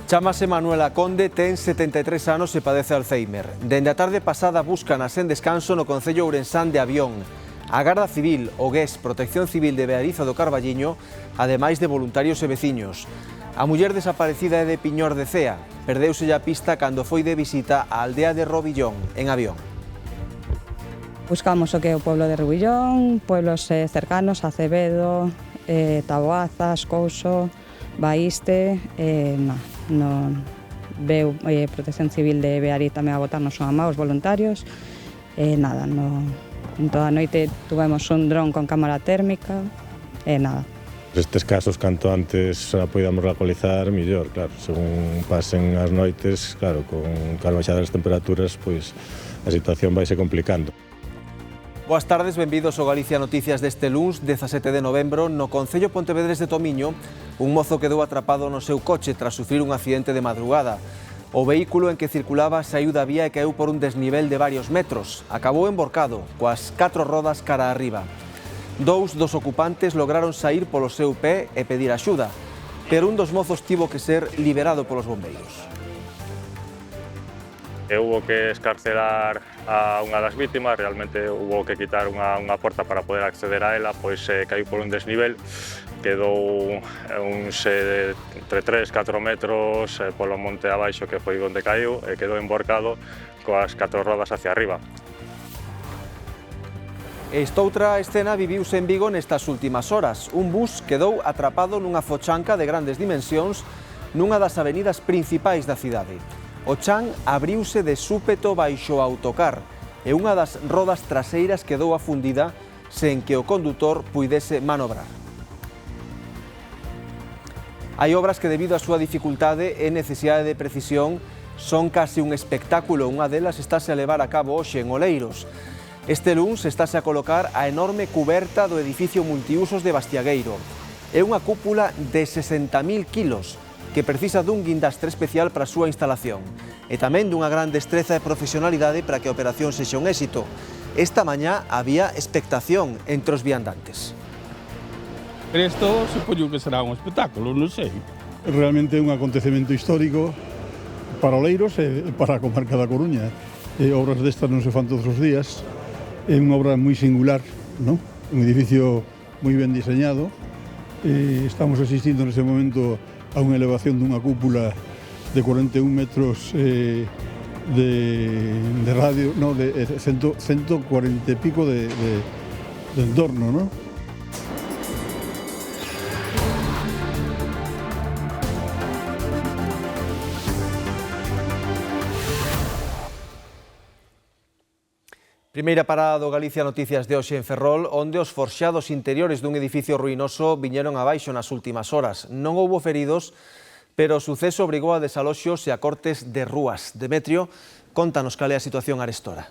Chámase Manuela Conde, ten 73 anos e padece Alzheimer. Dende a tarde pasada buscan a sen descanso no concello ourensán de Avión. A Garda Civil, o GES, Protección Civil de Bearizo do Carballiño, ademais de voluntarios e veciños. A muller desaparecida é de Piñor de Cea. Perdeuse a pista cando foi de visita á aldea de Robillón, en Avión. Buscamos o que é o pueblo de Rubillón, pueblos cercanos, Acevedo, Taboazas, Couso, Baíste, non veu Protección Civil de Bearí tamén a botarnos unha má, os voluntarios, nada, en toda a noite tuvemos un dron con cámara térmica, nada. Estes casos, canto antes a podamos localizar, mellor, claro, según pasen as noites, claro, con as baixadas das temperaturas, pois a situación vaise complicando. Boas tardes, benvidos ao Galicia Noticias deste luns, 17 de novembro, no concello Pontevedrés de Tomiño. Un mozo quedou atrapado no seu coche tras sufrir un accidente de madrugada. O vehículo en que circulaba saiu da vía e caeu por un desnivel de varios metros. Acabou emborcado, coas 4 rodas cara arriba. Dous dos ocupantes lograron sair polo seu pé e pedir axuda, pero un dos mozos tivo que ser liberado polos bombeiros. Hubo que escarcelar a unha das vítimas, realmente hubo que quitar unha porta para poder acceder a ela, pois caiu por un desnivel, quedou entre 3 e 4 metros polo monte abaixo, que foi onde caiu, e quedou emborcado coas 4 rodas hacia arriba. Estoutra escena viviuse en Vigo nestas últimas horas. Un bus quedou atrapado nunha fochanca de grandes dimensións nunha das avenidas principais da cidade. O chan abriuse de súpeto baixo o autocar e unha das rodas traseiras quedou afundida sen que o condutor puidese manobrar. Hai obras que, debido á súa dificultade e necesidade de precisión, son case un espectáculo. Unha delas estáse a levar a cabo hoxe en Oleiros. Este luns estáse a colocar a enorme cuberta do edificio multiusos de Bastiagueiro. É unha cúpula de 60.000 kilos, que precisa dun guindastre especial para a súa instalación e tamén dunha gran destreza e profesionalidade para que a operación sexa un éxito. Esta mañá había expectación entre os viandantes. Isto supoño que será un espectáculo, non sei. Realmente é un acontecemento histórico para Oleiros e para a comarca da Coruña. Obras destas non se fan todos os días. É unha obra moi singular, non? Un edificio moi ben diseñado. Estamos asistindo neste momento a unha elevación dunha cúpula de 41 metros de radio, no, de 140 e pico de entorno, ¿no? Primeira parada do Galicia Noticias de hoxe en Ferrol, onde os forxados interiores dun edificio ruinoso viñeron abaixo nas últimas horas. Non houbo feridos, pero o suceso obrigou a desaloxos e a cortes de rúas. Demetrio, contanos cal é a situación arestora.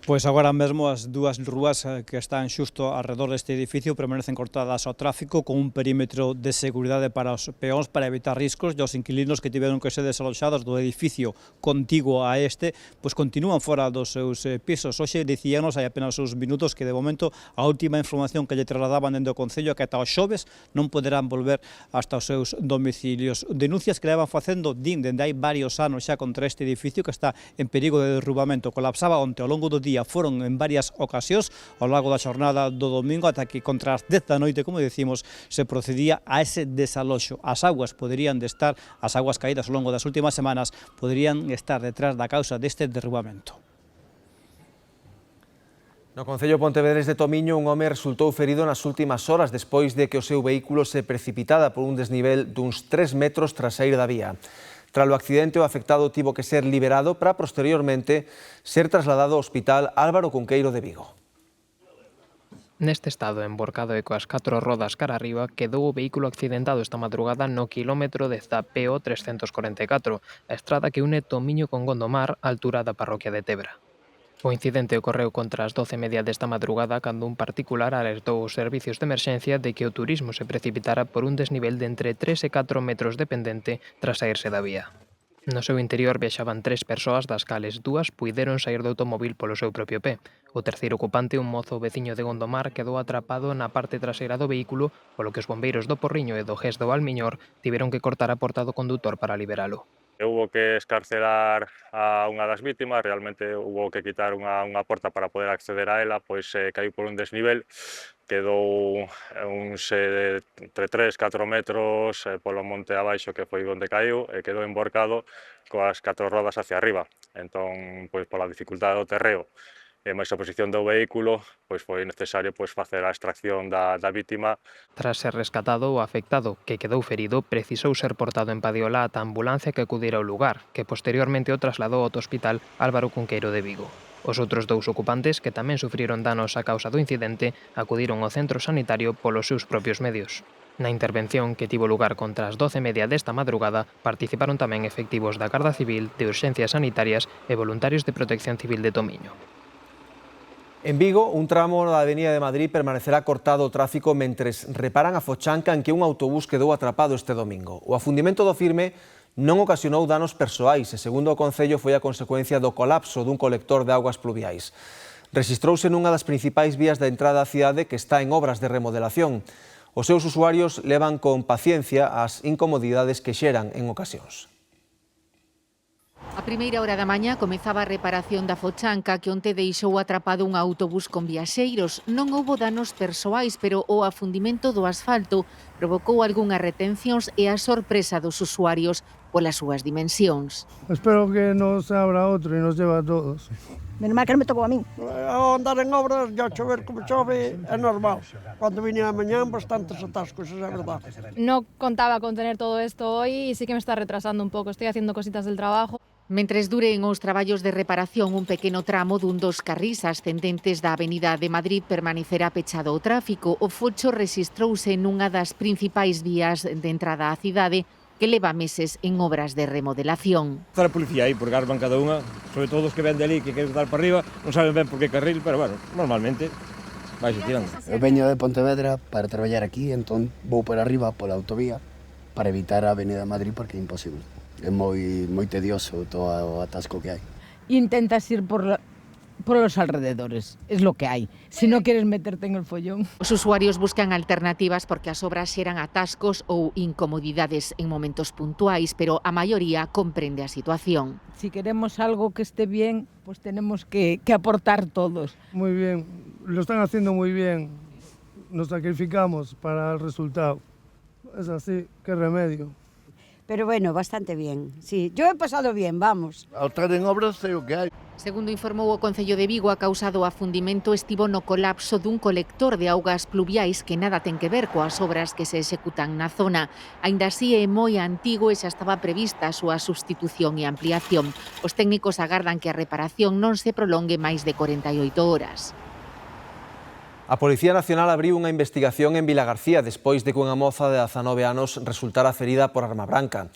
Pois agora mesmo as dúas rúas que están xusto alrededor deste edificio permanecen cortadas ao tráfico con un perímetro de seguridade para os peóns para evitar riscos, e os inquilinos que tiveron que ser desaloxados do edificio contiguo a este, pois continúan fora dos seus pisos. Hoxe dicíanos hai apenas uns minutos que de momento a última información que lle trasladaban dende o Concello é que ata os xoves non poderán volver hasta os seus domicilios. Denuncias que levan facendo dende hai varios anos xa contra este edificio que está en perigo de derrubamento. Colapsaba onte ao longo do día, foron en varias ocasións ao largo da xornada do domingo ata que contra as 10 da noite, como decimos, se procedía a ese desaloxo. As augas caídas ao longo das últimas semanas poderían estar detrás da causa deste derrubamento. No concello Pontevedrés de Tomiño, un home resultou ferido nas últimas horas despois de que o seu vehículo se precipitara por un desnivel duns 3 metros tras saír da vía. Tras o accidente, o afectado tivo que ser liberado para posteriormente ser trasladado ao Hospital Álvaro Cunqueiro de Vigo. Neste estado, emborcado e coas 4 rodas cara arriba, quedou o vehículo accidentado esta madrugada no quilómetro de PO 344, a estrada que une Tomiño con Gondomar, á altura da parroquia de Tebra. O incidente ocorreu contra as 12:30 desta madrugada cando un particular alertou os servicios de emerxencia de que o turismo se precipitara por un desnivel de entre 3 e 4 metros de pendente tras saírse da vía. No seu interior viaxaban 3 persoas, das cales 2 puideron sair do automóvil polo seu propio pé. O terceiro ocupante, un mozo veciño de Gondomar, quedou atrapado na parte traseira do vehículo, polo que os bombeiros do Porriño e do GES do Valmiñor tiveron que cortar a porta do condutor para liberalo. Hubo que escarcelar a unha das vítimas, realmente hubo que quitar unha porta para poder acceder a ela, pois caiu por un desnivel, quedou entre 3 e 4 metros polo monte abaixo, que foi onde caiu, e quedou emborcado coas 4 rodas hacia arriba. Entón, pois pola dificultade do terreo e máis a posición do vehículo, pois foi necesario facer a extracción da vítima. Tras ser rescatado, o afectado, que quedou ferido, precisou ser portado en Padiola ata a ambulancia que acudira ao lugar, que posteriormente o trasladou ao Hospital Álvaro Cunqueiro de Vigo. Os outros 2 ocupantes, que tamén sufriron danos a causa do incidente, acudiron ao centro sanitario polos seus propios medios. Na intervención que tivo lugar contra as 12:30 desta madrugada, participaron tamén efectivos da Garda Civil, de Urxencias Sanitarias e voluntarios de Protección Civil de Tomiño. En Vigo, un tramo da Avenida de Madrid permanecerá cortado o tráfico mentres reparan a fochanca en que un autobús quedou atrapado este domingo. O afundimento do firme non ocasionou danos persoais e, segundo o Concello, foi a consecuencia do colapso dun colector de augas pluviais. Rexistrouse nunha das principais vías da entrada á cidade que está en obras de remodelación. Os seus usuarios levan con paciencia as incomodidades que xeran en ocasións. A primeira hora da mañá comezaba a reparación da fochanca que onte deixou atrapado un autobús con viaxeiros. Non houbo danos persoais, pero o afundimento do asfalto provocou algunhas retencións e a sorpresa dos usuarios polas súas dimensións. Espero que nos abra outro e nos lleva a todos. Menos mal que non me tocou a min. Ao andar en obras, ao chover como chove, é normal. Cando vine a mañá, bastantes atascos, esa é a verdade. No contaba con tener todo esto hoy y sí que me está retrasando un pouco. Estoy haciendo cositas del trabajo. Mentres duren os traballos de reparación, un pequeno tramo dun dos carrís ascendentes da Avenida de Madrid permanecerá pechado ao tráfico. O focho rexistrouse nunha das principais vías de entrada á cidade que leva meses en obras de remodelación. Está a policía aí, porque van cada unha, sobre todo os que ven de ali, que queren dar para arriba, non saben ben por que carril, pero bueno, normalmente vais tirando. Eu veño de Pontevedra para traballar aquí, entón vou por arriba pola autovía para evitar a Avenida de Madrid porque é imposible. É moi tedioso todo o atasco que hai. Intentas ir por los alrededores, es lo que hay. Si no quieres meterte en el follón. Os usuarios buscan alternativas porque as obras xeran atascos ou incomodidades en momentos puntuais, pero a maioría comprende a situación. Si queremos algo que esté bien, pues tenemos que aportar todos. Muy bien, lo están haciendo muy bien. Nos sacrificamos para el resultado. Es así, qué remedio. Pero bueno, bastante bien. Sí, yo he pasado bien, vamos. Ao estar en obras sei o que hai. Segundo informou o Concello de Vigo, a causa do afundimento estivo no colapso dun colector de augas pluviais que nada ten que ver coas obras que se executan na zona. Aínda así é moi antigo e xa estaba prevista a súa substitución e ampliación. Os técnicos agardan que a reparación non se prolongue máis de 48 horas. A Policía Nacional abriu unha investigación en Vilagarcía despois de que unha moza de 19 anos resultara ferida por arma branca.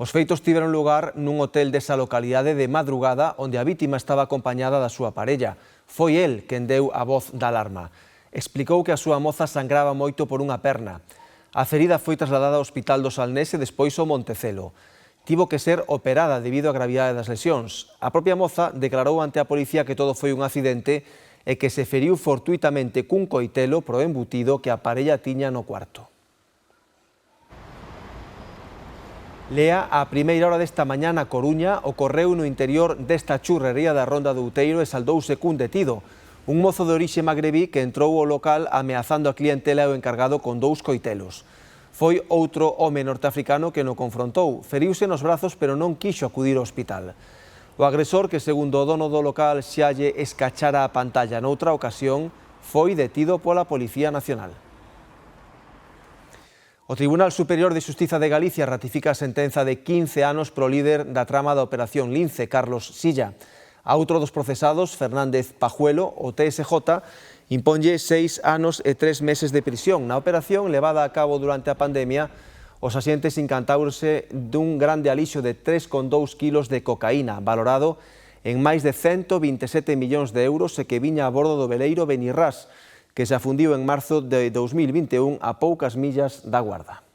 Os feitos tiveron lugar nun hotel desa localidade de madrugada onde a vítima estaba acompañada da súa parella. Foi el quen deu a voz da alarma. Explicou que a súa moza sangraba moito por unha perna. A ferida foi trasladada ao Hospital do Salnés e despois ao Montecelo. Tivo que ser operada debido á gravidade das lesións. A propia moza declarou ante a policía que todo foi un accidente e que se feriu fortuitamente cun coitelo pro embutido que a parella tiña no cuarto. Lea, a primeira hora desta mañá na Coruña, ocorreu no interior desta churrería da Ronda do Outeiro e saldouse cun detido. Un mozo de orixe magrebí que entrou ao local ameazando a clientela e o encargado con 2 coitelos. Foi outro home norteafricano que no confrontou, feriuse nos brazos pero non quixo acudir ao hospital. O agresor, que segundo o dono do local xa lle escachara a pantalla noutra ocasión, foi detido pola Policía Nacional. O Tribunal Superior de Xustiza de Galicia ratifica a sentenza de 15 anos pro líder da trama da Operación Lince, Carlos Silla. A outro dos procesados, Fernández Pajuelo, o TSJ, imponlle 6 anos e 3 meses de prisión. Na operación levada a cabo durante a pandemia, os axentes encantaurse dun grande alixo de 3,2 kilos de cocaína, valorado en máis de 127 millóns de euros e que viña a bordo do veleiro Benirrás, que se afundiu en marzo de 2021 a poucas millas da Guarda.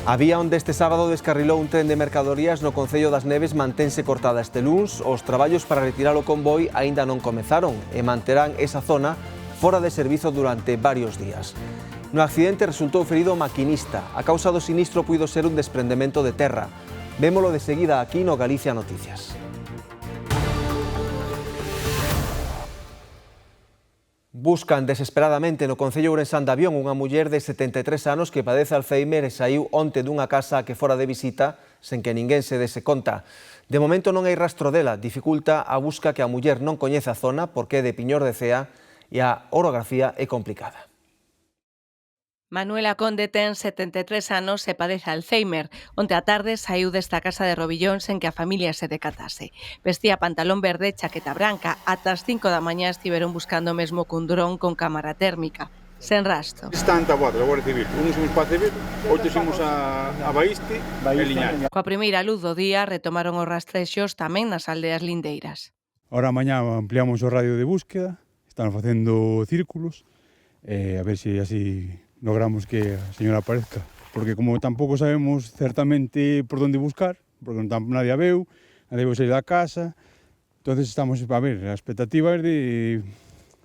A vía onde este sábado descarrilou un tren de mercadorías no Concello das Neves mantense cortada este luns. Os traballos para retirar o convoi aínda non comezaron e manterán esa zona fora de servizo durante varios días. No accidente resultou ferido o maquinista. A causa do sinistro puido ser un desprendemento de terra. Vémolo de seguida aquí no Galicia Noticias. Buscan desesperadamente no Concello Ourensán de Avión unha muller de 73 anos que padece Alzheimer e saiu onte dunha casa que fora de visita sen que ninguén se dese conta. De momento non hai rastro dela, dificulta a busca que a muller non coñece a zona porque é de Piñor de Cea e a orografía é complicada. Manuela Conde ten 73 anos e padece Alzheimer. Onte á tarde saiu desta casa de Robillón sen que a familia se decatase. Vestía pantalón verde e chaqueta branca. Ata as 5 da mañá estiveron buscando mesmo cun dron con cámara térmica. Sen rastro. Están tabuados a Guardia Civil. Uns imos para Civil, outros imos a Baíste e Liñares. Coa primeira luz do día retomaron os rastrexos tamén nas aldeas lindeiras. Ahora mañá ampliamos o radio de búsqueda, están facendo círculos, a ver se así logramos que a señora aparezca, porque como tampouco sabemos certamente por onde buscar, porque nadie a veu, nadie veu sair da casa, entonces estamos a ver, a expectativa é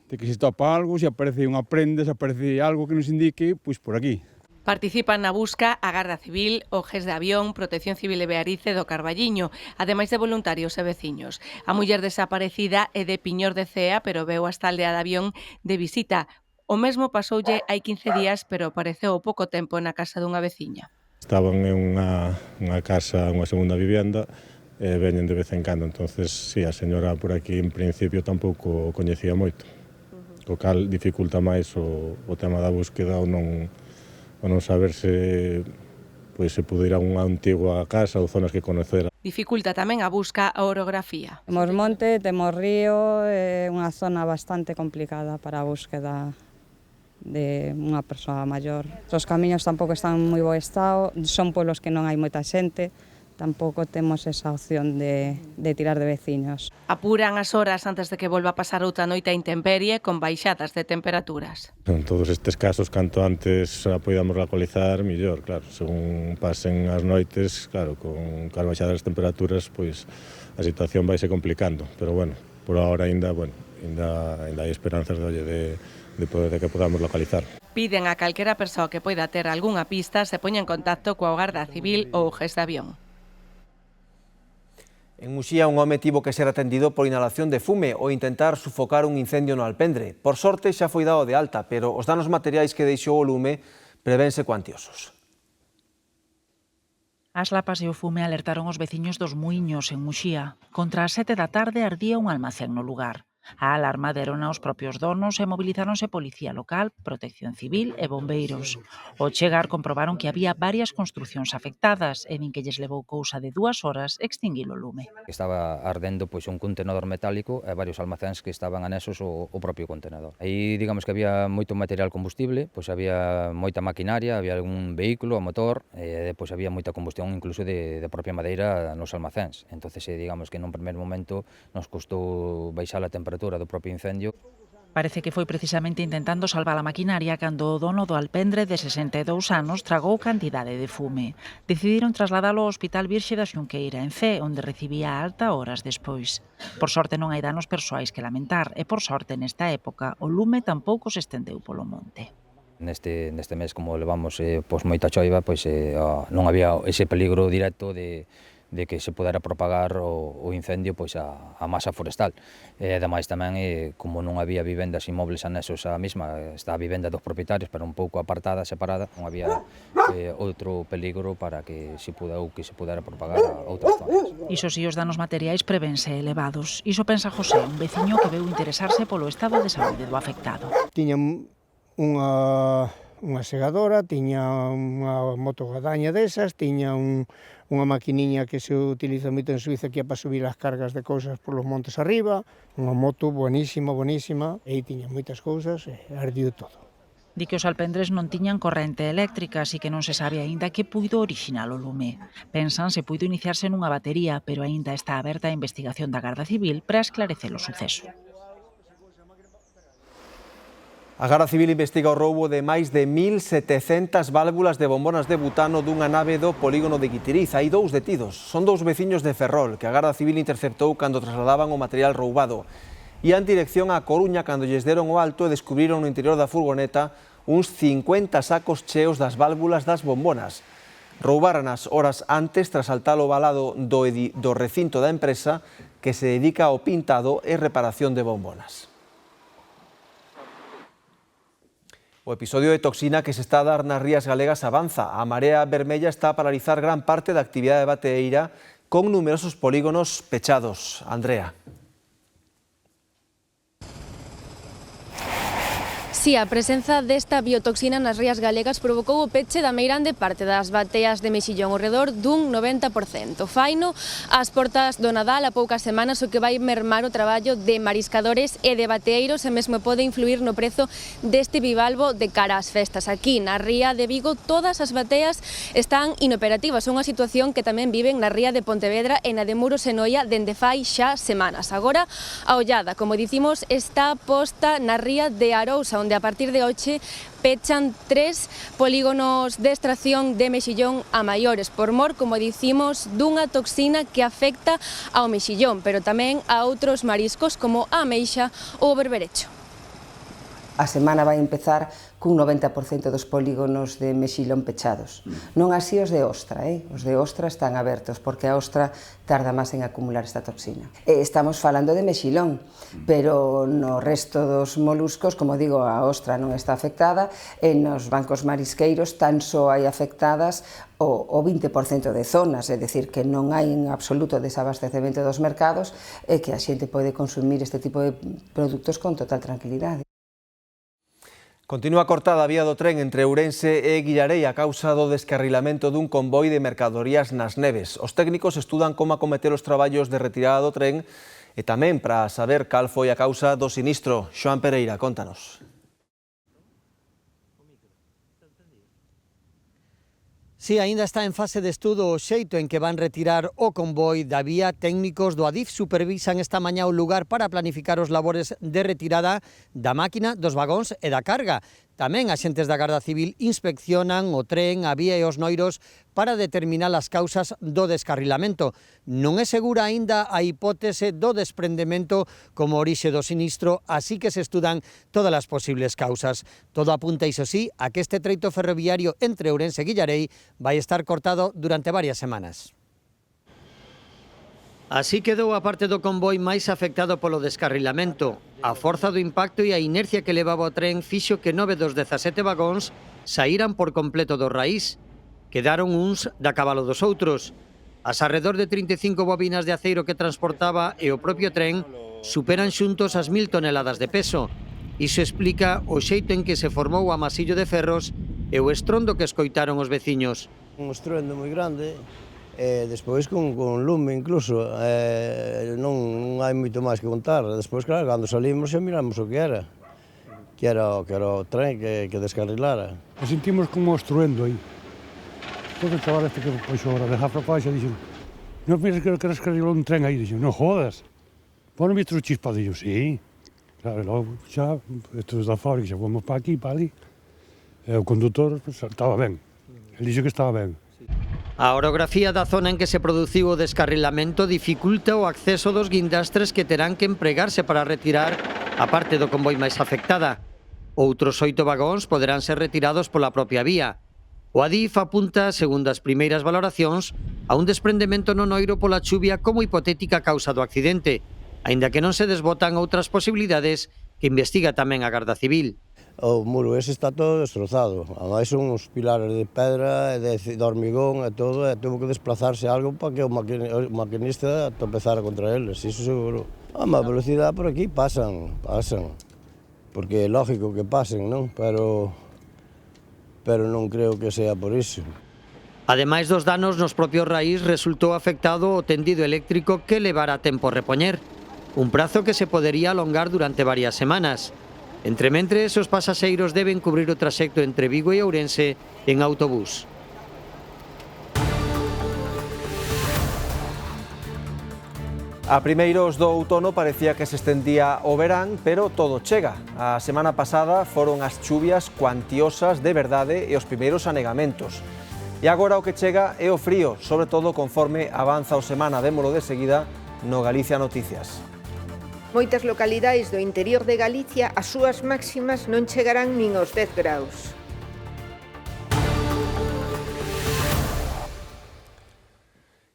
de que se topa algo, se aparece unha prenda, se aparece algo que nos indique, pois por aquí. Participan na busca a Garda Civil, o GES de Avión, Protección Civil de Bearice do Carballiño, ademais de voluntarios e veciños. A muller desaparecida é de Piñor de Cea, pero veu hasta a aldea de Avión de visita. O mesmo pasoulle hai 15 días, pero apareceu ao pouco tempo na casa dunha veciña. Estaban en unha casa, unha segunda vivienda, e veñen de vez en cando, entonces, sí, a señora por aquí en principio tampouco coñecía moito, o cal dificulta máis o tema da búsqueda ou non saber se pude ir a unha antigua casa ou zonas que conocera. Dificulta tamén a busca a orografía. Temos monte, temos río, é unha zona bastante complicada para a búsqueda de unha persoa maior. Os camiños tampouco están en moi bo estado, son pueblos que non hai moita xente, tampouco temos esa opción de tirar de veciños. Apuran as horas antes de que volva a pasar outra noite a intemperie con baixadas de temperaturas. En todos estes casos, canto antes a podamos localizar, mellor, claro. Según pasen as noites, claro, con as baixadas das temperaturas, pois a situación vai se complicando. Pero, bueno, por ahora ainda hai esperanzas de que podamos localizar. Piden a calquera persoa que poida ter algunha pista se poña en contacto coa Garda Civil ou o GES de Avión. En Muxía, un home tivo que ser atendido por inhalación de fume ou intentar sufocar un incendio no Alpendre. Por sorte xa foi dado de alta, pero os danos materiais que deixou o lume prevense cuantiosos. As lapas e o fume alertaron os veciños dos Muiños en Muxía. Contra as 7 da tarde ardía un almacén no lugar. A alarma derona os propios donos e mobilizáronse Policía Local, Protección Civil e bombeiros. Ao chegar comprobaron que había varias construcións afectadas e din que lles levou cousa de 2 horas extinguir o lume. Estaba ardendo un contenedor metálico e varios almacéns que estaban anexos ao propio contenedor. Aí digamos que había moito material combustible, había moita maquinaria, había algún vehículo, motor, e depois había moita combustión incluso de propia madeira nos almacéns. Entonces digamos que nun primeiro momento nos custou baixar a temperatura do propio incendio. Parece que foi precisamente intentando salvar a maquinaria cando o dono do Alpendre de 62 anos tragou cantidade de fume. Decidiron trasladalo ao Hospital Virxe da Xunqueira, en Cee, onde recibía alta horas despois. Por sorte non hai danos persoais que lamentar e, por sorte, nesta época, o lume tampouco se estendeu polo monte. Neste mes, como levamos moita choiva, non había ese peligro directo de que se pudera propagar o incendio a masa forestal. E ademais tamén, como non había vivendas inmobles anexos á mesma, está a vivenda dos propietarios, pero un pouco apartada, separada, non había outro peligro para que se pudera propagar a outras zonas. Iso si, os danos materiais prevense elevados. Iso pensa José, un veciño que veu interesarse polo estado de saúde do afectado. Tiña unha segadora, tiña unha motogadaña desas, tiña unha maquiniña que se utiliza moito en Suiza que é para subir as cargas de cousas polos montes arriba, unha moto buenísima, e tiña moitas cousas e ardiu todo. Di que os alpendres non tiñan corrente eléctrica, así que non se sabe aínda que puido orixinar o lume. Pensan se puido iniciarse nunha batería, pero aínda está aberta a investigación da Garda Civil para esclarecer o suceso. A Garda Civil investiga o roubo de máis de 1.700 válvulas de bombonas de butano dunha nave do polígono de Guitiriz. Hai 2 detidos. Son 2 veciños de Ferrol que a Garda Civil interceptou cando trasladaban o material roubado. Ian dirección a Coruña cando lles deron o alto e descubriron no interior da furgoneta uns 50 sacos cheos das válvulas das bombonas. Roubaran-as horas antes tras saltar o valado do recinto da empresa que se dedica ao pintado e reparación de bombonas. O episodio de toxina que se está a dar nas rías galegas avanza. A Marea Vermella está a paralizar gran parte da actividade bateeira con numerosos polígonos pechados. Andrea. Si, a presenza desta biotoxina nas rías galegas provocou o peche da meirande parte das bateas de mexillón ao redor dun 90%. Faino ás portas do Nadal a poucas semanas, o que vai mermar o traballo de mariscadores e de bateeiros e mesmo pode influir no prezo deste bivalvo de cara ás festas. Aquí, na ría de Vigo, todas as bateas están inoperativas. Unha situación que tamén viven na ría de Pontevedra e na de Muros e Noia dende fai xa semanas. Agora, a ollada, como dicimos, está posta na ría de Arousa, onde a partir de hoxe pechan 3 polígonos de extracción de mexillón a maiores, por mor, como dicimos, dunha toxina que afecta ao mexillón, pero tamén a outros mariscos como a ameixa ou o berberecho. A semana vai empezar cun 90% dos polígonos de mexilón pechados. Non así os de ostra, os de ostra están abertos, porque a ostra tarda máis en acumular esta toxina. Estamos falando de mexilón, pero no resto dos moluscos, como digo, a ostra non está afectada, e nos bancos marisqueiros tan só hai afectadas o 20% de zonas, é dicir, que non hai en absoluto desabastecemento dos mercados e que a xente pode consumir este tipo de produtos con total tranquilidade. Continúa cortada a vía do tren entre Ourense e Guillarei a causa do descarrilamento dun convoi de mercadorías nas neves. Os técnicos estudan como acometer os traballos de retirada do tren e tamén para saber cal foi a causa do sinistro. Xoan Pereira, contanos. Si, aínda está en fase de estudo o xeito en que van retirar o convoi da vía. Técnicos do Adif supervisan esta mañá o lugar para planificar os labores de retirada da máquina, dos vagóns e da carga. Tamén axentes da Garda Civil inspeccionan o tren, a vía e os noiros para determinar as causas do descarrilamento. Non é segura aínda a hipótese do desprendemento como orixe do sinistro, así que se estudan todas as posibles causas. Todo apunta, iso sí, a que este treito ferroviario entre Ourense e Guillarei vai estar cortado durante varias semanas. Así quedou a parte do convoi máis afectado polo descarrilamento. A forza do impacto e a inercia que levaba o tren fixo que 9 dos 17 vagóns saíran por completo do raíz. Quedaron uns da cabalo dos outros. As arredor de 35 bobinas de aceiro que transportaba e o propio tren superan xuntos as 1000 toneladas de peso. Iso explica o xeito en que se formou o amasillo de ferros e o estrondo que escoitaron os veciños. Un estruendo moi grande. Despois con lume incluso, non hai moito máis que contar. Despois, claro, cando salimos xa miramos o que era o tren que descarrilara. Sentimos como estruendo aí. Todo o chaval este que pois agora de Jafra Paixa dixen: non piensas que descarrilou un tren aí? Dixen: non jodas. Pono visto o chispadillo? Sí. Claro, logo xa, estos da fábrica xa fomos para aquí, para ali. E o condutor estaba ben. Ele dixo que estaba ben. A orografía da zona en que se produciu o descarrilamento dificulta o acceso dos guindastres que terán que empregarse para retirar a parte do convoi máis afectada. Outros 8 vagóns poderán ser retirados pola propia vía. O Adif apunta, segundo as primeiras valoracións, a un desprendemento no noiro pola chuvia como hipotética causa do accidente, aínda que non se desbotan outras posibilidades que investiga tamén a Garda Civil. O muro ese está todo destrozado, ademais son uns pilares de pedra, de hormigón e todo, e tuvo que desplazarse algo para que o maquinista tropezara contra eles, iso seguro. A velocidade por aquí pasan, porque é lógico que pasen, non? Pero non creo que sea por iso. Ademais dos danos nos propios raíz, resultou afectado o tendido eléctrico que levará tempo repoñer, un prazo que se podería alongar durante varias semanas. Entre mentres, os pasaxeiros deben cubrir o traxecto entre Vigo e Ourense en autobús. A primeiros do outono parecía que se estendía o verán, pero todo chega. A semana pasada foron as chuvias cuantiosas de verdade e os primeiros anegamentos. E agora o que chega é o frío, sobre todo conforme avanza o semana. Vémolo de seguida no Galicia Noticias. Moitas localidades do interior de Galicia as súas máximas non chegarán nin aos 10 graus.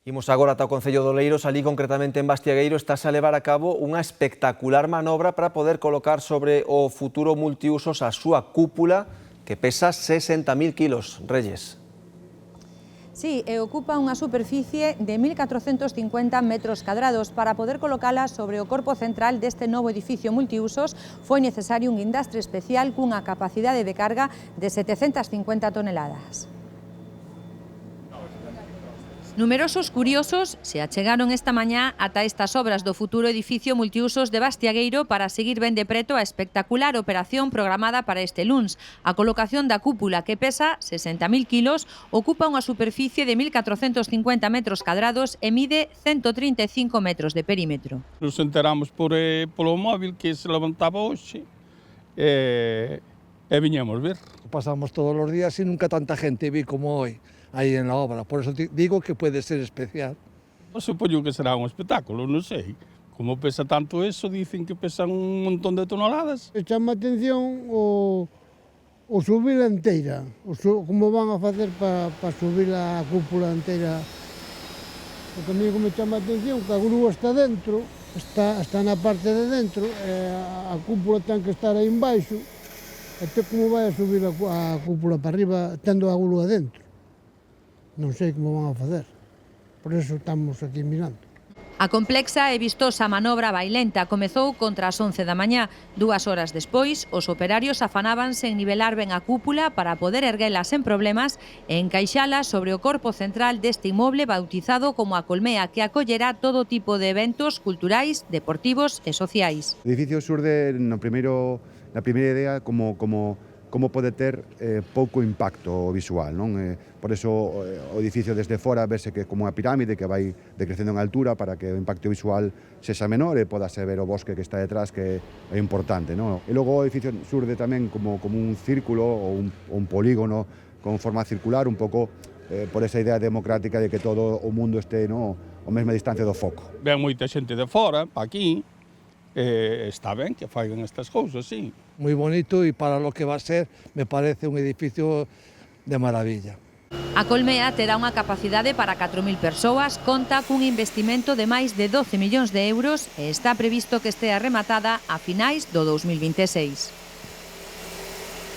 Imos agora ata o Concello de Oleiros, ali concretamente en Bastiagueiro estáse a levar a cabo unha espectacular manobra para poder colocar sobre o futuro multiusos a súa cúpula que pesa 60.000 kilos, Reyes. Sí, e ocupa unha superficie de 1.450 metros cadrados. Para poder colocala sobre o corpo central deste novo edificio multiusos foi necesario un guindastre especial cunha capacidade de carga de 750 toneladas. Numerosos curiosos se achegaron esta mañá ata estas obras do futuro edificio multiusos de Bastiagueiro para seguir ben de preto a espectacular operación programada para este luns. A colocación da cúpula, que pesa 60.000 kilos, ocupa unha superficie de 1.450 metros cadrados e mide 135 metros de perímetro. Nos enteramos polo móvil que se levantaba hoxe e viñamos ver. Pasamos todos os días e nunca tanta gente vi como hoy aí en la obra, por eso digo que puede ser especial. Supoño que será un espectáculo, non sei. Como pesa tanto eso, dicen que pesan un montón de toneladas. Chama atención o subir inteira, como van a facer para subir a cúpula inteira. O que a mí me chama atención que a grúa está dentro, está na parte de dentro, a cúpula ten que estar aí embaixo, até como vai a subir a cúpula para arriba tendo a grúa dentro. Non sei como van a facer, por eso estamos aquí mirando. A complexa e vistosa manobra bailenta comezou contra as 11 da mañá. 2 horas despois, os operarios afanábanse en nivelar ben a cúpula para poder erguela sen problemas e encaixala sobre o corpo central deste inmoble bautizado como a Colmea, que acollerá todo tipo de eventos culturais, deportivos e sociais. O edificio surde na primeira idea como pode ter pouco impacto visual, non? Por eso o edificio desde fora verse que como unha pirámide que vai decrecendo en altura para que o impacto visual sexa menor e podase ver o bosque que está detrás, que é importante, non? E logo o edificio surde tamén como un círculo ou un polígono con forma circular, un pouco por esa idea democrática de que todo o mundo este a mesma distancia do foco. Ven moita xente de fora, pa aquí, está ben que faigan estas cousas, sí. Muy bonito y para lo que va a ser me parece un edificio de maravilla. A Colmea terá unha capacidade para 4.000 persoas, conta cun investimento de máis de 12 millóns de euros e está previsto que estea rematada a finais do 2026.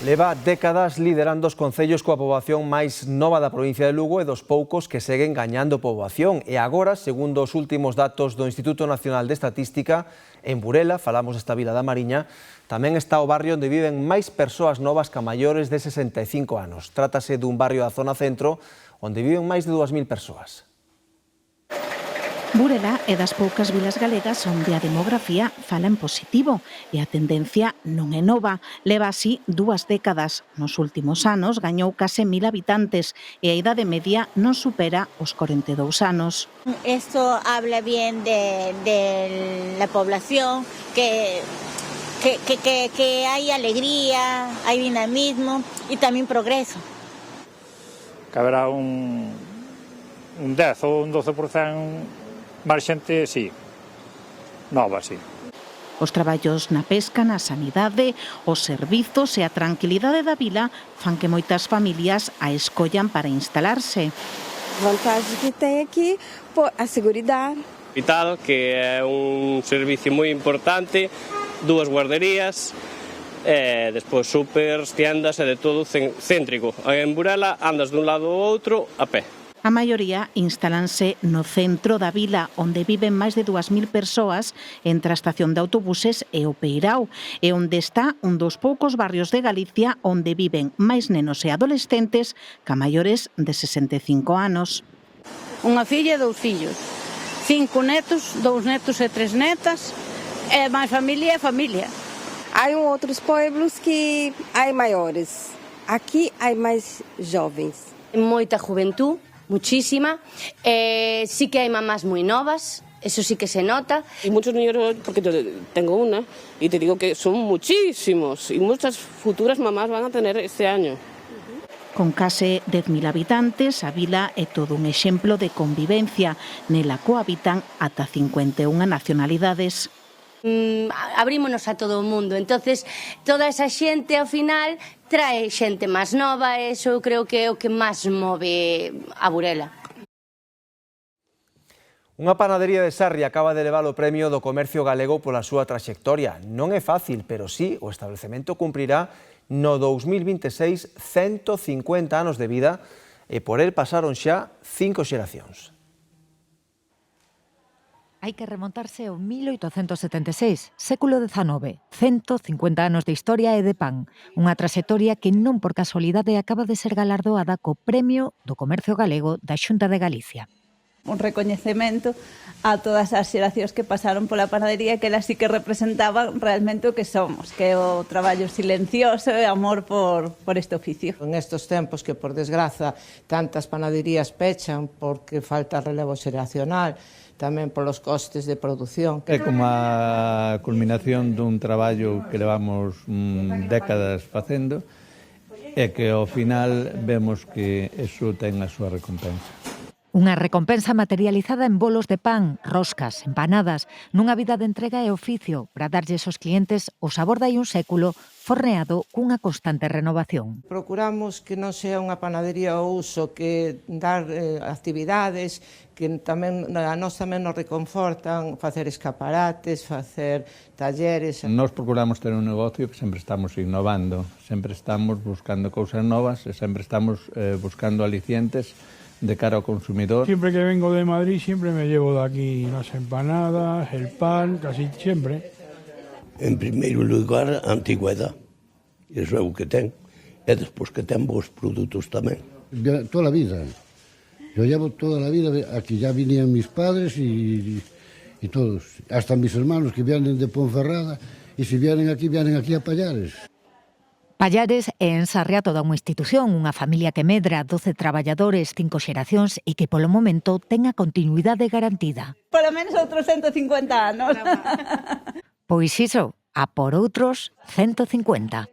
Leva décadas liderando os concellos coa poboación máis nova da provincia de Lugo e dos poucos que seguen gañando poboación. E agora, segundo os últimos datos do Instituto Nacional de Estatística, en Burela, falamos desta vila da Mariña, tamén está o barrio onde viven máis persoas novas que maiores de 65 anos. Trátase dun barrio da zona centro onde viven máis de 2.000 persoas. Burela é das poucas vilas galegas onde a demografía fala en positivo e a tendencia non é nova. Leva así 2 décadas. Nos últimos anos gañou case 1.000 habitantes e a idade media non supera os 42 anos. Esto habla bien de la población, que hay alegría, hay dinamismo y también progreso. Que habrá un 10 ou un 12% máis xente, sí, nova, sí. Os traballos na pesca, na sanidade, os servizos e a tranquilidade da vila fan que moitas familias a escollan para instalarse. A vantagem que tem aqui a seguridade. Vital, que é un servicio moi importante, 2 guarderías, despois supers, tiendas e de todo céntrico. En Burela andas dun lado ao outro a pé. A maioría instalanse no centro da vila, onde viven máis de 2.000 persoas entre a estación de autobuses e o Peirao, e onde está un dos poucos barrios de Galicia onde viven máis nenos e adolescentes que maiores de 65 anos. Unha filla e 2 fillos, 5 netos, 2 netos e 3 netas, e máis familia é familia. Há outros pueblos que há maiores, aqui há máis jovens. Moita juventud, muchísima, sí que hai mamás moi novas, Eso sí que se nota. Y muchos niños, porque yo tengo una, y te digo que son muchísimos, y muchas futuras mamás van a tener este año. Con case 10.000 habitantes, a vila é todo un exemplo de convivencia. Nela cohabitan ata 51 nacionalidades. Abrímonos a todo o mundo, entonces toda esa xente ao final trae xente máis nova, e iso eu creo que é o que máis move a Burela. Unha panadería de Sarria acaba de levar o premio do comercio galego pola súa traxectoria. Non é fácil, pero sí, o establecemento cumprirá no 2026 150 anos de vida e por el pasaron xa 5 xeracións. Hai que remontarse ao 1876, século XIX, 150 anos de historia e de pan. Unha traxectoria que non por casualidade acaba de ser galardoada co Premio do Comercio Galego da Xunta de Galicia. Un recoñecemento a todas as xeracións que pasaron pola panadería, que elas sí que representaban realmente o que somos, que é o traballo silencioso e amor por este oficio. En estos tempos que, por desgraza, tantas panaderías pechan porque falta relevo xeracional, tamén polos costes de produción. É como a culminación dun traballo que levamos décadas facendo e que ao final vemos que eso ten a súa recompensa. Unha recompensa materializada en bolos de pan, roscas, empanadas, nunha vida de entrega e oficio para darlles aos clientes o sabor dai un século forneado cunha constante renovación. Procuramos que non sea unha panadería ao uso, que dar actividades que tamén a nós tamén nos reconfortan, facer escaparates, facer talleres. Nós procuramos ter un negocio que sempre estamos innovando, sempre estamos buscando cousas novas e sempre estamos buscando alicientes de cara ao consumidor. Siempre que vengo de Madrid siempre me llevo de aquí las empanadas, el pan, casi siempre. En primeiro lugar, a antigüedade, iso é o que ten, e despois que ten bons produtos tamén. Toda a vida, yo llevo toda a vida, aquí ya vinían mis padres y todos, hasta mis hermanos que vienen de Ponferrada, y si vienen aquí a Pallares. Pallares é en Sarria toda unha institución, unha familia que medra, 12 traballadores, 5 xeracións e que polo momento ten a continuidade garantida. Polo menos outros 150 anos. Pois iso, a por outros 150.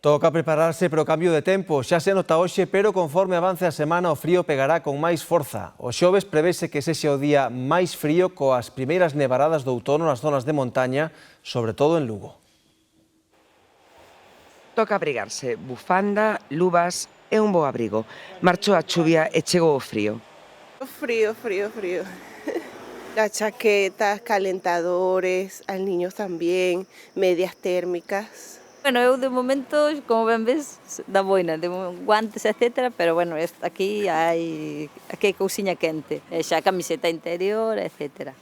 Toca prepararse para o cambio de tempo. Xa se nota hoxe, pero conforme avance a semana o frío pegará con máis forza. O xoves prevese que sexa o día máis frío coas primeiras nevaradas do outono nas zonas de montaña, sobre todo en Lugo. Toca abrigarse, bufanda, luvas e un bo abrigo. Marchou a chuvia e chegou o frío. Frío. Las chaquetas, calentadores, al niños también, medias térmicas. Bueno, eu de momento, como ben ves, da boina, de guantes, etcétera, pero bueno, aquí hai cousiña quente, xa camiseta interior, etcétera.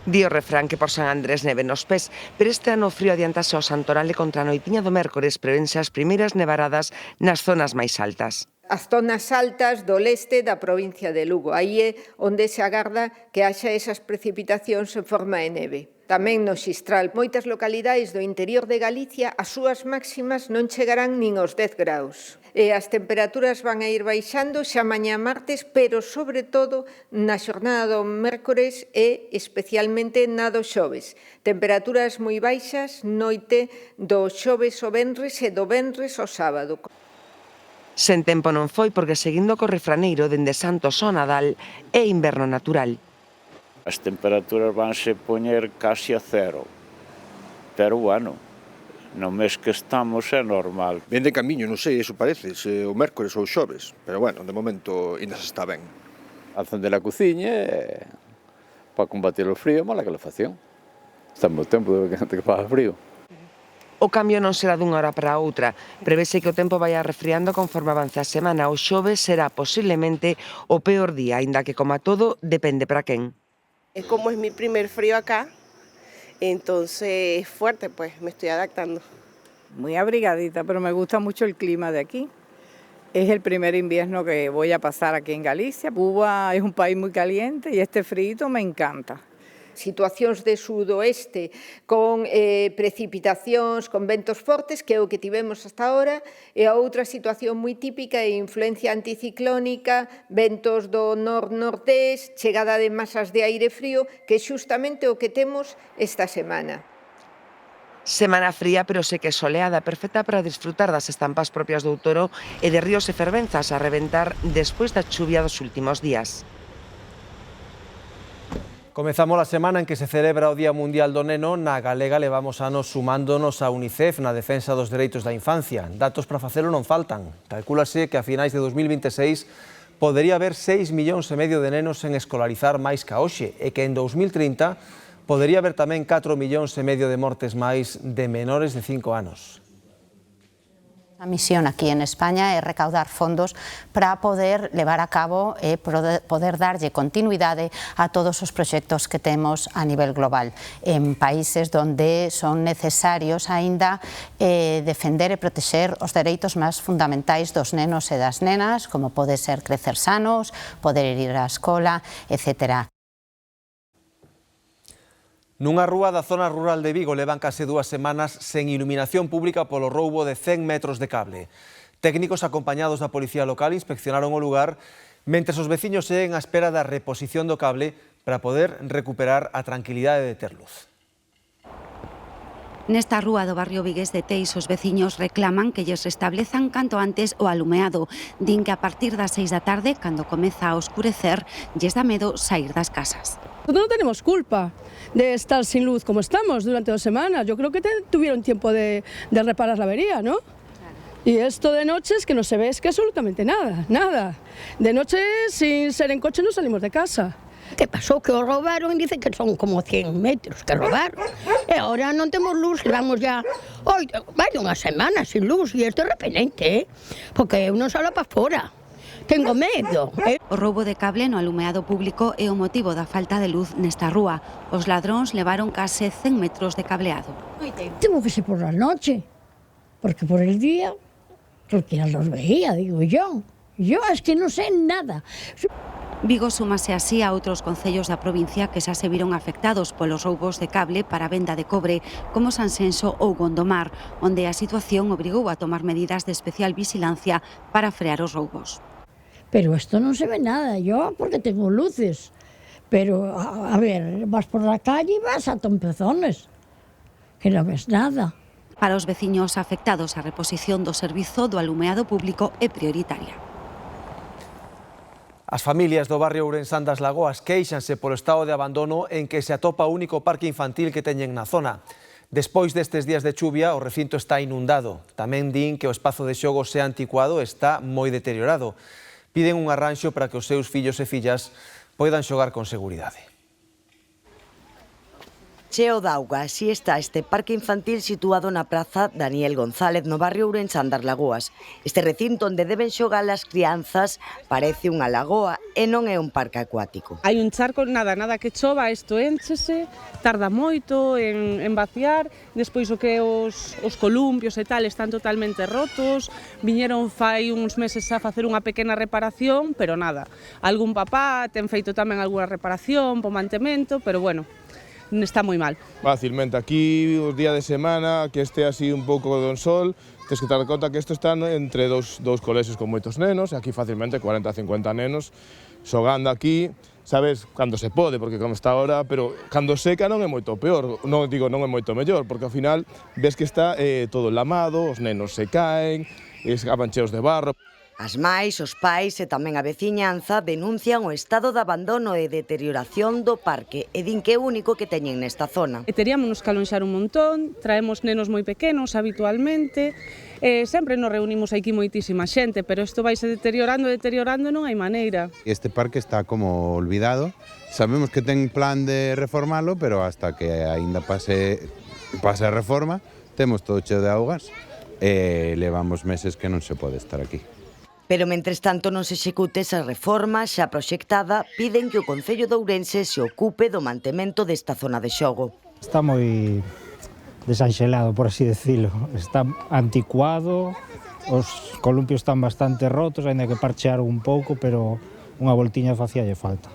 Di o refrán que por San Andrés neve nos pés, pero este ano o frío adiantase ao Santoral e contra a noitiña do mércores prevense as primeiras nevaradas nas zonas máis altas. As zonas altas do leste da provincia de Lugo, aí é onde se agarda que haxa esas precipitacións en forma de neve. Tamén no Xistral, moitas localidades do interior de Galicia, as súas máximas non chegarán nin aos 10 graus. E as temperaturas van a ir baixando xa mañá martes, pero sobre todo na xornada do mércores e especialmente na do xoves. Temperaturas moi baixas noite do xoves ao venres e do venres ao sábado. Sen tempo non foi porque seguindo co refraneiro dende Santos ao Nadal é inverno natural. As temperaturas vanse poñer casi a cero, pero bueno, no mes que estamos é normal. Ven de camiño, non sei, iso parece, se o mércores ou xoves, pero bueno, de momento ainda se está ben. Acender a cociña para combatir o frío, mala calefacción. Estamos tempo de que faga frío. O cambio non será dunha hora para a outra. Prevese que o tempo vai arrefriando conforme avance a semana. O xoves será posiblemente o peor día, aínda que, como a todo, depende para quen. Como es mi primer frío acá, entonces es fuerte, pues me estoy adaptando. Muy abrigadita, pero me gusta mucho el clima de aquí. Es el primer invierno que voy a pasar aquí en Galicia. Cuba es un país muy caliente y este frío me encanta. situacións de sudoeste con precipitacións, con ventos fortes, que é o que tivemos hasta ahora, e a outra situación moi típica é influencia anticiclónica, ventos do nord-nordés, chegada de masas de aire frío, que é xustamente o que temos esta semana. Semana fría, pero seca e soleada, perfecta para disfrutar das estampas propias do outono e de ríos e fervenzas a reventar despois da chuvia dos últimos días. Comezamos a semana en que se celebra o Día Mundial do Neno. Na Galega levamos anos sumándonos a UNICEF na defensa dos dereitos da infancia. Datos para facelo non faltan. Calcúlase que a finais de 2026 podería haber 6,5 millóns de nenos en escolarizar máis ca hoxe e que en 2030 podería haber tamén 4,5 millóns de mortes máis de menores de 5 anos. A misión aquí en España é recaudar fondos para poder levar a cabo e poder darlle continuidade a todos os proxectos que temos a nivel global en países onde son necesarios aínda defender e protexer os dereitos máis fundamentais dos nenos e das nenas, como pode ser crecer sanos, poder ir á escola, etc. Nunha rúa da zona rural de Vigo levan case 2 semanas sen iluminación pública polo roubo de 100 metros de cable. Técnicos acompañados da policía local inspeccionaron o lugar mentres os veciños seguen á espera da reposición do cable para poder recuperar a tranquilidade de ter luz. Nesta rúa do barrio vigués de Teis, os veciños reclaman que lles restablezan canto antes o alumeado. Din que a partir das 6 da tarde, cando comeza a oscurecer, lles dá medo sair das casas. Nosotros no tenemos culpa de estar sin luz como estamos durante 2 semanas. Yo creo que tuvieron tiempo de reparar la avería, ¿no? Y esto de noche es que no se ve, es que absolutamente nada, nada. De noche, sin ser en coche, no salimos de casa. ¿Qué pasó? Que os roubaron, dicen que son como 100 metros que roubaron. E ahora non temos luz, vamos ya vai unha semana sin luz, e isto é repenente, porque eu non salo para fora. Tengo medo. O roubo de cable no alumeado público é o motivo da falta de luz nesta rúa. Os ladróns levaron case 100 metros de cableado. Tengo que ser por la noche, porque por el día, porque ya los veía, digo yo. Yo es que non sé nada. Vigo súmase así a outros concellos da provincia que xa se viron afectados polos roubos de cable para venda de cobre, como Sanxenxo ou Gondomar, onde a situación obrigou a tomar medidas de especial vigilancia para frear os roubos. Pero esto non se ve nada, yo porque tengo luces. Pero, a ver, vas por la calle e vas a trompezones, que non ves nada. Para os veciños afectados, a reposición do servizo do alumeado público é prioritaria. As familias do barrio Ourensán das Lagoas quéixanse polo estado de abandono en que se atopa o único parque infantil que teñen na zona. Despois destes días de chuvia, o recinto está inundado. Tamén din que o espazo de xogo sea anticuado e está moi deteriorado. Piden un arranxo para que os seus fillos e fillas poidan xogar con seguridade. Cheo d'auga, así está este parque infantil situado na praza Daniel González no barrio Ourensán das Lagoas. Este recinto onde deben xogar as crianzas parece unha lagoa e non é un parque acuático. Hai un charco, nada que chova, isto énchese, tarda moito en vaciar, despois o que os columpios e tal están totalmente rotos, viñeron fai uns meses a facer unha pequena reparación, pero nada. Algún papá ten feito tamén algunha reparación, po mantemento, pero bueno, está moi mal. Fácilmente, aquí os días de semana, que este así un pouco don sol, tens que dar conta que isto está entre dous colexios con moitos nenos, e aquí facilmente 40-50 nenos xogando aquí, sabes, cando se pode, porque como está ahora, pero cando seca non é moito peor, non digo non é moito mellor, porque ao final ves que está todo lamado, os nenos se caen, acaban cheos de barro. As máis, os pais e tamén a veciñanza denuncian o estado de abandono e deterioración do parque e din que é o único que teñen nesta zona. Teríamos que alonxar un montón, traemos nenos moi pequenos habitualmente, sempre nos reunimos aquí moitísima xente, pero isto vaise deteriorando, non hai maneira. Este parque está como olvidado, sabemos que ten plan de reformalo, pero hasta que aínda pase a reforma, temos todo cheo de augas e levamos meses que non se pode estar aquí. Pero, mentres tanto, non se execute esa reforma xa proxectada, piden que o Concello de Ourense se ocupe do mantemento desta zona de xogo. Está moi desanxelado, por así decirlo. Está anticuado, os columpios están bastante rotos, ainda que parchear un pouco, pero unha voltiña facíalle falta.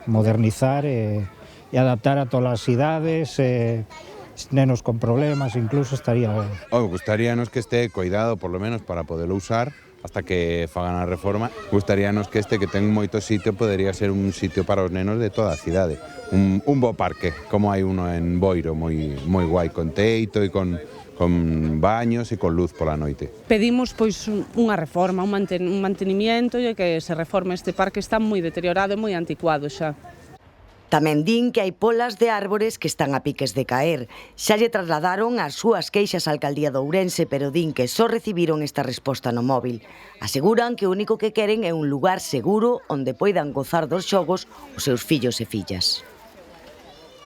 Modernizar e e adaptar a todas as idades, nenos con problemas, incluso estaría ben. Gustaríanos que este cuidado, por lo menos, para poderlo usar, hasta que fagan a reforma, gustaríanos que este, que ten moito sitio, podería ser un sitio para os nenos de toda a cidade. Un bo parque, como hai uno en Boiro, moi guai, con teito e con baños e con luz pola noite. Pedimos pois unha reforma, un mantenimiento e que se reforme este parque, está moi deteriorado e moi anticuado xa. Tamén din que hai polas de árbores que están a piques de caer. Xa lle trasladaron as súas queixas á Alcaldía de Ourense, pero din que só recibiron esta resposta no móvil. Aseguran que o único que queren é un lugar seguro onde poidan gozar dos xogos os seus fillos e fillas.